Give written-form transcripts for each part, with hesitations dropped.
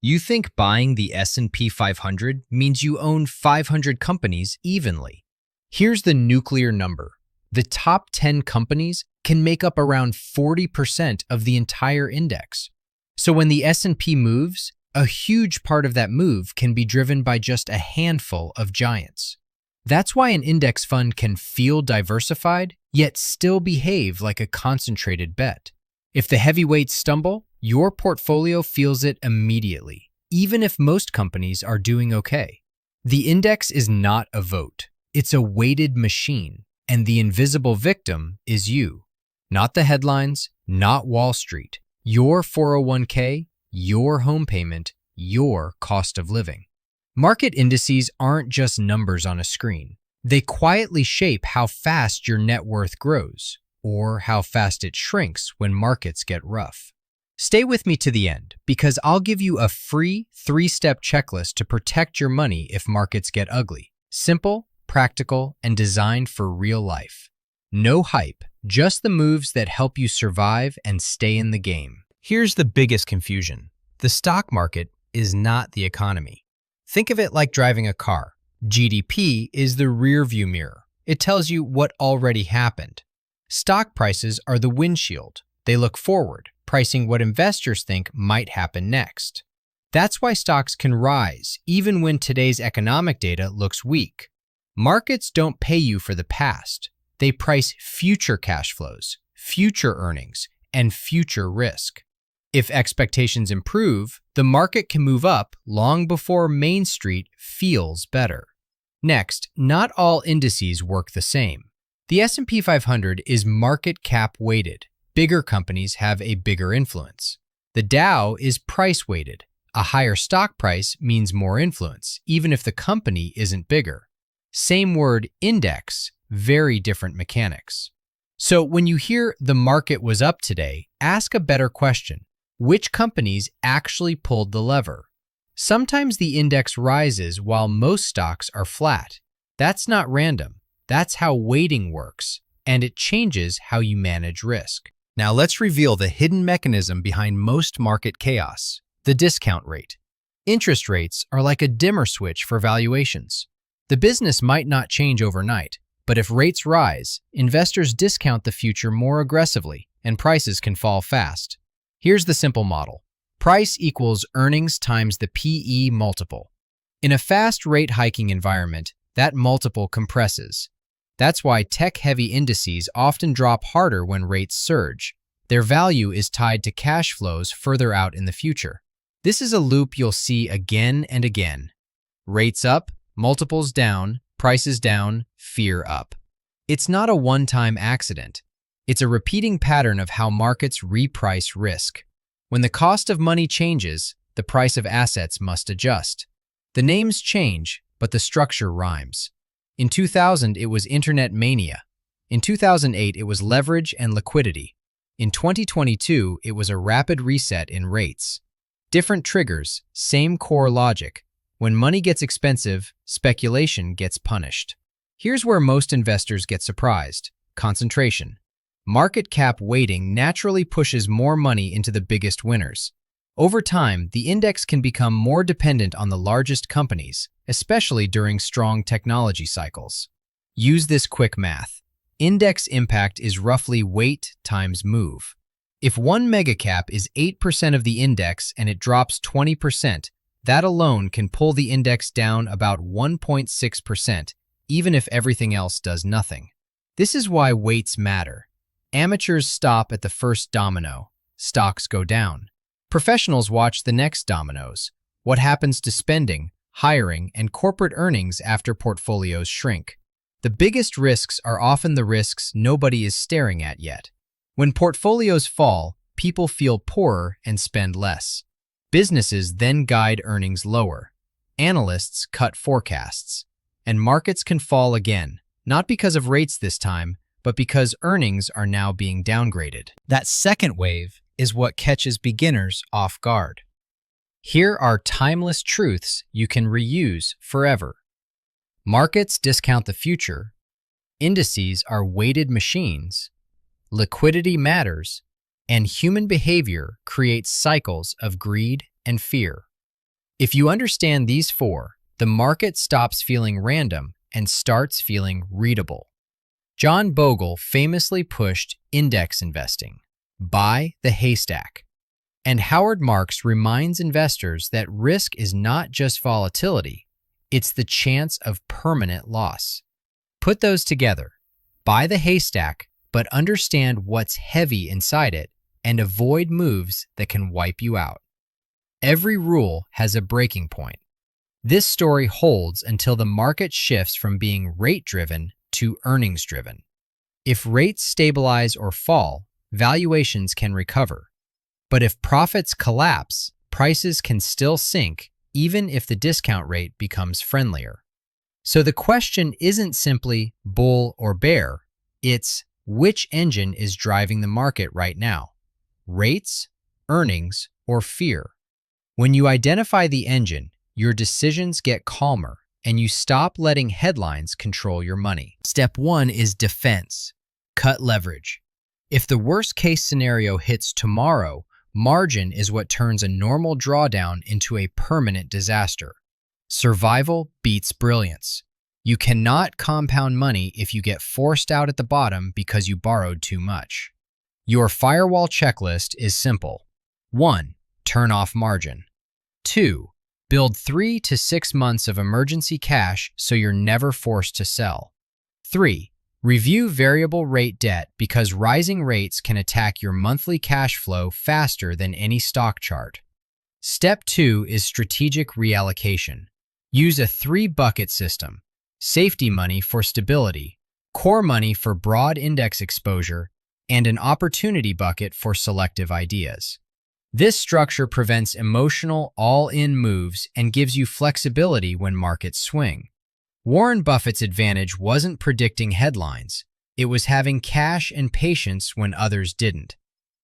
You think buying the S&P 500 means you own 500 companies evenly. Here's the nuclear number. The top 10 companies can make up around 40% of the entire index. So when the S&P moves, a huge part of that move can be driven by just a handful of giants. That's why an index fund can feel diversified, yet still behave like a concentrated bet. If the heavyweights stumble, your portfolio feels it immediately, even if most companies are doing okay. The index is not a vote. It's a weighted machine, and the invisible victim is you. Not the headlines, not Wall Street. Your 401k, your home payment, your cost of living. Market indices aren't just numbers on a screen. They quietly shape how fast your net worth grows, or how fast it shrinks when markets get rough. Stay with me to the end, because I'll give you a free 3-step checklist to protect your money if markets get ugly. Simple, practical, and designed for real life. No hype, just the moves that help you survive and stay in the game. Here's the biggest confusion. The stock market is not the economy. Think of it like driving a car. GDP is the rearview mirror. It tells you what already happened. Stock prices are the windshield. They look forward, pricing what investors think might happen next. That's why stocks can rise, even when today's economic data looks weak. Markets don't pay you for the past. They price future cash flows, future earnings, and future risk. If expectations improve, the market can move up long before Main Street feels better. Next, not all indices work the same. The S&P 500 is market cap weighted. Bigger companies have a bigger influence. The Dow is price weighted. A higher stock price means more influence, even if the company isn't bigger. Same word, index, very different mechanics. So when you hear the market was up today, ask a better question. Which companies actually pulled the lever? Sometimes the index rises while most stocks are flat. That's not random. That's how weighting works, and it changes how you manage risk. Now let's reveal the hidden mechanism behind most market chaos, the discount rate. Interest rates are like a dimmer switch for valuations. The business might not change overnight, but if rates rise, investors discount the future more aggressively, and prices can fall fast. Here's the simple model. Price equals earnings times the PE multiple. In a fast rate hiking environment, that multiple compresses. That's why tech-heavy indices often drop harder when rates surge. Their value is tied to cash flows further out in the future. This is a loop you'll see again and again. Rates up, multiples down, prices down, fear up. It's not a one-time accident. It's a repeating pattern of how markets reprice risk. When the cost of money changes, the price of assets must adjust. The names change, but the structure rhymes. In 2000, it was internet mania. In 2008, it was leverage and liquidity. In 2022, it was a rapid reset in rates. Different triggers, same core logic. When money gets expensive, speculation gets punished. Here's where most investors get surprised: concentration. Market cap weighting naturally pushes more money into the biggest winners. Over time, the index can become more dependent on the largest companies, especially during strong technology cycles. Use this quick math. Index impact is roughly weight times move. If one megacap is 8% of the index and it drops 20%, that alone can pull the index down about 1.6%, even if everything else does nothing. This is why weights matter. Amateurs stop at the first domino. Stocks go down. Professionals watch the next dominoes. What happens to spending, hiring, and corporate earnings after portfolios shrink? The biggest risks are often the risks nobody is staring at yet. When portfolios fall, people feel poorer and spend less. Businesses then guide earnings lower. Analysts cut forecasts. And markets can fall again, not because of rates this time, but because earnings are now being downgraded. That second wave is what catches beginners off guard. Here are timeless truths you can reuse forever. Markets discount the future. Indices are weighted machines. Liquidity matters. And human behavior creates cycles of greed and fear. If you understand these four, the market stops feeling random and starts feeling readable. John Bogle famously pushed index investing, buy the haystack. And Howard Marks reminds investors that risk is not just volatility, it's the chance of permanent loss. Put those together, buy the haystack, but understand what's heavy inside it and avoid moves that can wipe you out. Every rule has a breaking point. This story holds until the market shifts from being rate-driven to earnings-driven. If rates stabilize or fall, valuations can recover. But if profits collapse, prices can still sink even if the discount rate becomes friendlier. So the question isn't simply bull or bear, it's which engine is driving the market right now? Rates, earnings, or fear? When you identify the engine, your decisions get calmer and you stop letting headlines control your money. Step 1 is defense. Cut leverage. If the worst-case scenario hits tomorrow, margin is what turns a normal drawdown into a permanent disaster. Survival beats brilliance. You cannot compound money if you get forced out at the bottom because you borrowed too much. Your firewall checklist is simple. 1. Turn off margin. 2. Build 3 to 6 months of emergency cash so you're never forced to sell. 3. Review variable rate debt because rising rates can attack your monthly cash flow faster than any stock chart. Step 2 is strategic reallocation. Use a 3-bucket system: safety money for stability, core money for broad index exposure, and an opportunity bucket for selective ideas. This structure prevents emotional all-in moves and gives you flexibility when markets swing. Warren Buffett's advantage wasn't predicting headlines. It was having cash and patience when others didn't.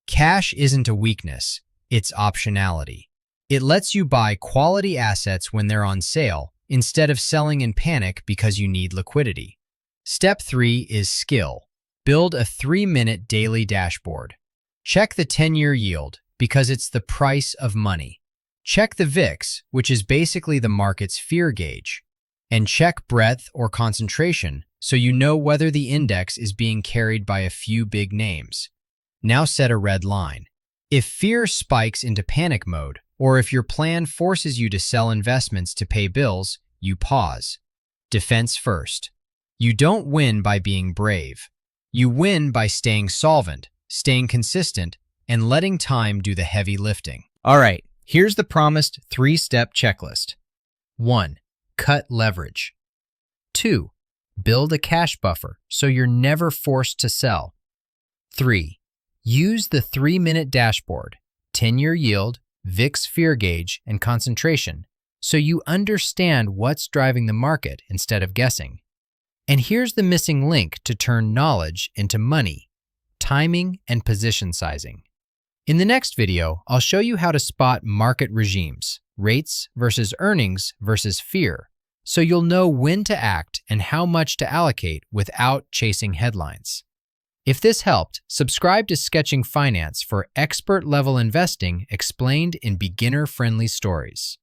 Cash isn't a weakness, it's optionality. It lets you buy quality assets when they're on sale instead of selling in panic because you need liquidity. Step 3 is skill. Build a 3-minute daily dashboard. Check the 10-year yield because it's the price of money. Check the VIX, which is basically the market's fear gauge. And check breadth or concentration so you know whether the index is being carried by a few big names. Now set a red line. If fear spikes into panic mode, or if your plan forces you to sell investments to pay bills, you pause. Defense first. You don't win by being brave. You win by staying solvent, staying consistent, and letting time do the heavy lifting. All right, here's the promised 3-step checklist. 1. Cut leverage. 2. Build a cash buffer so you're never forced to sell. 3. Use the 3-minute dashboard, 10-year yield, VIX fear gauge, and concentration so you understand what's driving the market instead of guessing. And here's the missing link to turn knowledge into money: timing and position sizing. In the next video, I'll show you how to spot market regimes, rates versus earnings versus fear, so you'll know when to act and how much to allocate without chasing headlines. If this helped, subscribe to Sketching Finance for expert-level investing explained in beginner-friendly stories.